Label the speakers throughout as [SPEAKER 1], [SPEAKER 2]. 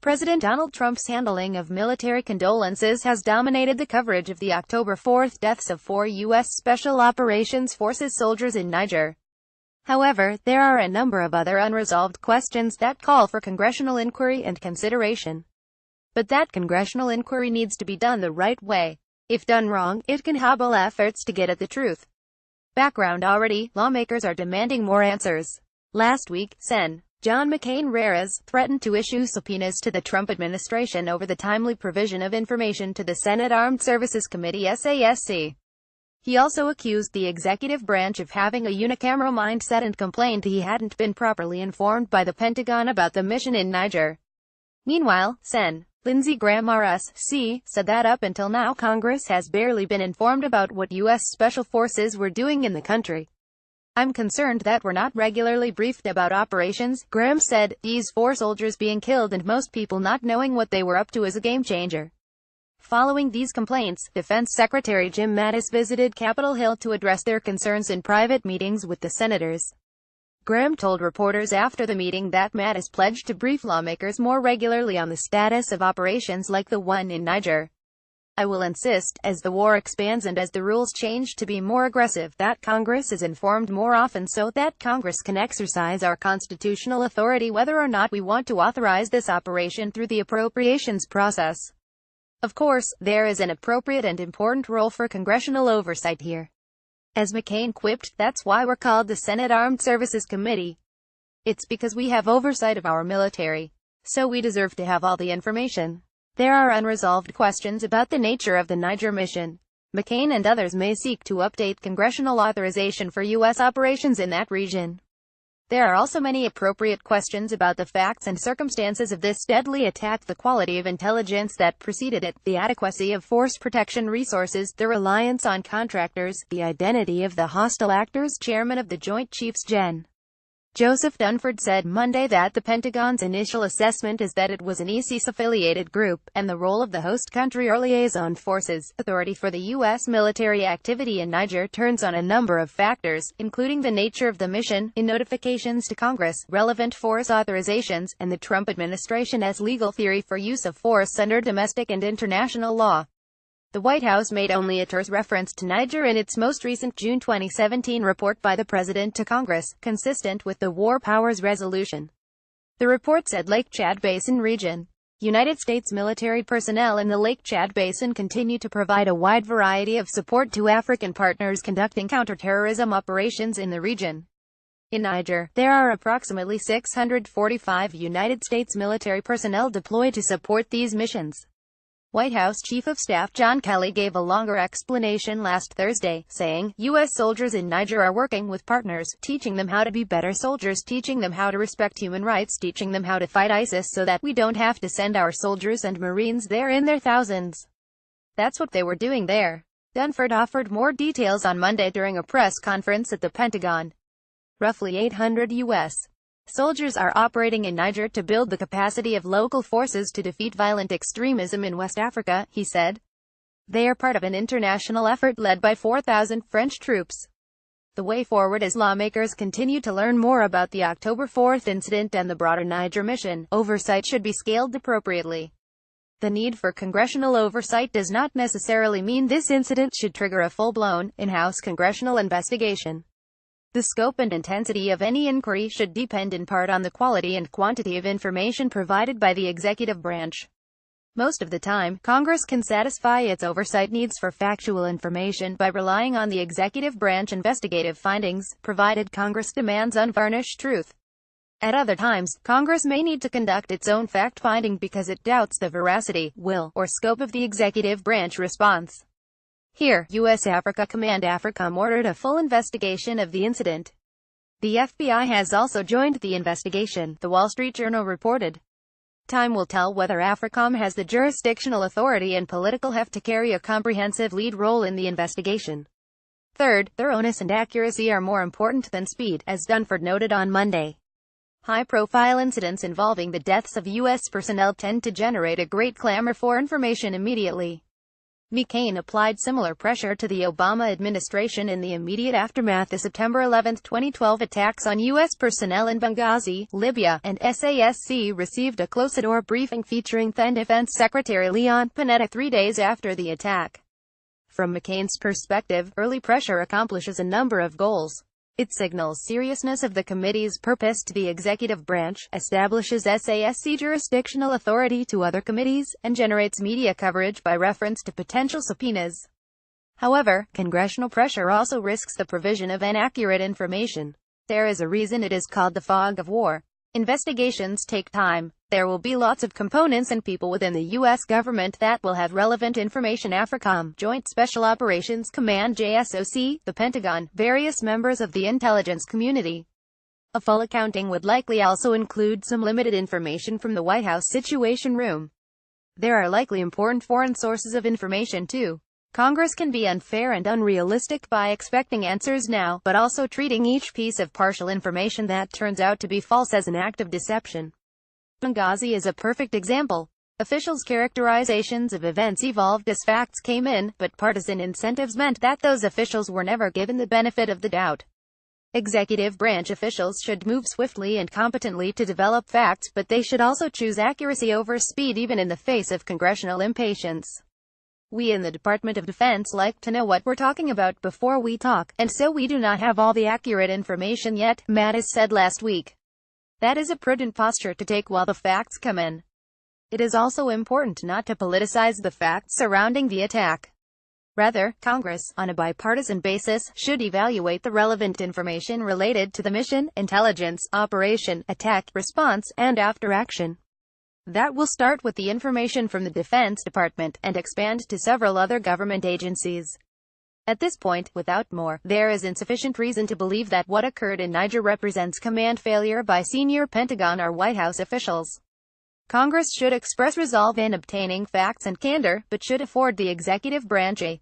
[SPEAKER 1] President Donald Trump's handling of military condolences has dominated the coverage of the October 4 deaths of 4 U.S. Special Operations Forces soldiers in Niger. However, there are a number of other unresolved questions that call for congressional inquiry and consideration. But that congressional inquiry needs to be done the right way. If done wrong, it can hobble efforts to get at the truth. Background: already, lawmakers are demanding more answers. Last week, Sen. John McCain threatened to issue subpoenas to the Trump administration over the timely provision of information to the Senate Armed Services Committee (SASC). He also accused the executive branch of having a unicameral mindset and complained he hadn't been properly informed by the Pentagon about the mission in Niger. Meanwhile, Sen. Lindsey Graham RSC said that up until now Congress has barely been informed about what U.S. Special Forces were doing in the country. "I'm concerned that we're not regularly briefed about operations," Graham said. "These 4 soldiers being killed and most people not knowing what they were up to is a game changer." Following these complaints, Defense Secretary Jim Mattis visited Capitol Hill to address their concerns in private meetings with the senators. Graham told reporters after the meeting that Mattis pledged to brief lawmakers more regularly on the status of operations like the one in Niger. "I will insist, as the war expands and as the rules change to be more aggressive, that Congress is informed more often so that Congress can exercise our constitutional authority whether or not we want to authorize this operation through the appropriations process. Of course, there is an appropriate and important role for congressional oversight here." As McCain quipped, "That's why we're called the Senate Armed Services Committee. It's because we have oversight of our military. So we deserve to have all the information. There are unresolved questions about the nature of the Niger mission. McCain and others may seek to update congressional authorization for U.S. operations in that region. There are also many appropriate questions about the facts and circumstances of this deadly attack, the quality of intelligence that preceded it, the adequacy of force protection resources, the reliance on contractors, the identity of the hostile actors." Chairman of the Joint Chiefs Gen. Joseph Dunford said Monday that the Pentagon's initial assessment is that it was an ISIS-affiliated group, and the role of the host country or liaison forces authority for the U.S. military activity in Niger turns on a number of factors, including the nature of the mission, in notifications to Congress, relevant force authorizations, and the Trump administration's legal theory for use of force under domestic and international law. The White House made only a terse reference to Niger in its most recent June 2017 report by the President to Congress, consistent with the War Powers Resolution. The report said Lake Chad Basin region. United States military personnel in the Lake Chad Basin continue to provide a wide variety of support to African partners conducting counterterrorism operations in the region. In Niger, there are approximately 645 United States military personnel deployed to support these missions. White House Chief of Staff John Kelly gave a longer explanation last Thursday, saying, "U.S. soldiers in Niger are working with partners, teaching them how to be better soldiers, teaching them how to respect human rights, teaching them how to fight ISIS so that we don't have to send our soldiers and Marines there in their thousands. That's what they were doing there." Dunford offered more details on Monday during a press conference at the Pentagon. Roughly 800 U.S. soldiers are operating in Niger to build the capacity of local forces to defeat violent extremism in West Africa, he said. They are part of an international effort led by 4,000 French troops. The way forward as lawmakers continue to learn more about the October 4 incident and the broader Niger mission, oversight should be scaled appropriately. The need for congressional oversight does not necessarily mean this incident should trigger a full-blown, in-house congressional investigation. The scope and intensity of any inquiry should depend in part on the quality and quantity of information provided by the executive branch. Most of the time, Congress can satisfy its oversight needs for factual information by relying on the executive branch investigative findings, provided Congress demands unvarnished truth. At other times, Congress may need to conduct its own fact-finding because it doubts the veracity, will, or scope of the executive branch response. Here, U.S. Africa Command AFRICOM ordered a full investigation of the incident. The FBI has also joined the investigation, The Wall Street Journal reported. Time will tell whether AFRICOM has the jurisdictional authority and political heft to carry a comprehensive lead role in the investigation. Third, thoroughness and accuracy are more important than speed, as Dunford noted on Monday. High-profile incidents involving the deaths of U.S. personnel tend to generate a great clamor for information immediately. McCain applied similar pressure to the Obama administration in the immediate aftermath of September 11, 2012 attacks on U.S. personnel in Benghazi, Libya, and SASC received a closed-door briefing featuring then Defense Secretary Leon Panetta 3 days after the attack. From McCain's perspective, early pressure accomplishes a number of goals. It signals seriousness of the committee's purpose to the executive branch, establishes SASC jurisdictional authority to other committees, and generates media coverage by reference to potential subpoenas. However, congressional pressure also risks the provision of inaccurate information. There is a reason it is called the fog of war. Investigations take time. There will be lots of components and people within the U.S. government that will have relevant information. AFRICOM, Joint Special Operations Command JSOC, the Pentagon, various members of the intelligence community. A full accounting would likely also include some limited information from the White House Situation Room. There are likely important foreign sources of information too. Congress can be unfair and unrealistic by expecting answers now, but also treating each piece of partial information that turns out to be false as an act of deception. Benghazi is a perfect example. Officials' characterizations of events evolved as facts came in, but partisan incentives meant that those officials were never given the benefit of the doubt. Executive branch officials should move swiftly and competently to develop facts, but they should also choose accuracy over speed even in the face of congressional impatience. We in the Department of Defense like to know what we're talking about before we talk, and so we do not have all the accurate information yet, Mattis said last week. That is a prudent posture to take while the facts come in. It is also important not to politicize the facts surrounding the attack. Rather, Congress, on a bipartisan basis, should evaluate the relevant information related to the mission, intelligence, operation, attack, response, and after action. That will start with the information from the Defense Department, and expand to several other government agencies. At this point, without more, there is insufficient reason to believe that what occurred in Niger represents command failure by senior Pentagon or White House officials. Congress should express resolve in obtaining facts and candor, but should afford the executive branch a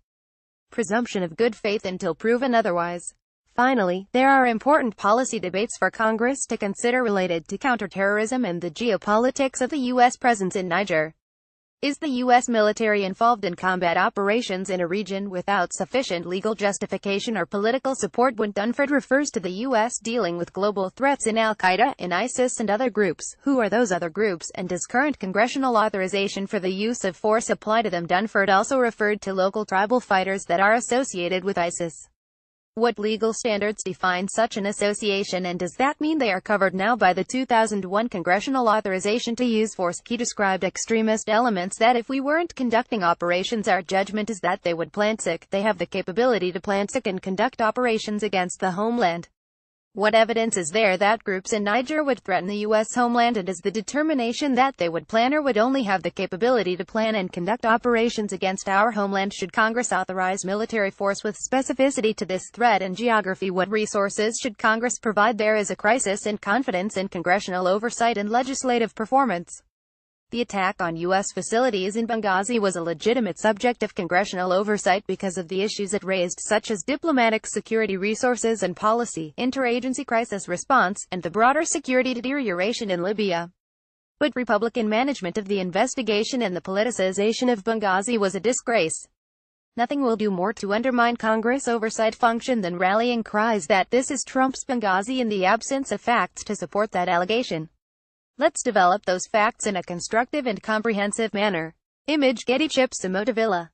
[SPEAKER 1] presumption of good faith until proven otherwise. Finally, there are important policy debates for Congress to consider related to counterterrorism and the geopolitics of the U.S. presence in Niger. Is the U.S. military involved in combat operations in a region without sufficient legal justification or political support? When Dunford refers to the U.S. dealing with global threats in Al-Qaeda, in ISIS and other groups, who are those other groups, and does current congressional authorization for the use of force apply to them? Dunford also referred to local tribal fighters that are associated with ISIS. What legal standards define such an association, and does that mean they are covered now by the 2001 congressional authorization to use force? He described extremist elements that if we weren't conducting operations, our judgment is that they would plant sick. They have the capability to plant sick and conduct operations against the homeland. What evidence is there that groups in Niger would threaten the U.S. homeland, and is the determination that they would plan or would only have the capability to plan and conduct operations against our homeland? Should Congress authorize military force with specificity to this threat and geography? What resources should Congress provide? There is a crisis in confidence in congressional oversight and legislative performance. The attack on U.S. facilities in Benghazi was a legitimate subject of congressional oversight because of the issues it raised, such as diplomatic security resources and policy, interagency crisis response, and the broader security deterioration in Libya. But Republican management of the investigation and the politicization of Benghazi was a disgrace. Nothing will do more to undermine Congress oversight function than rallying cries that this is Trump's Benghazi in the absence of facts to support that allegation. Let's develop those facts in a constructive and comprehensive manner. Image Getty Chips Emotavilla.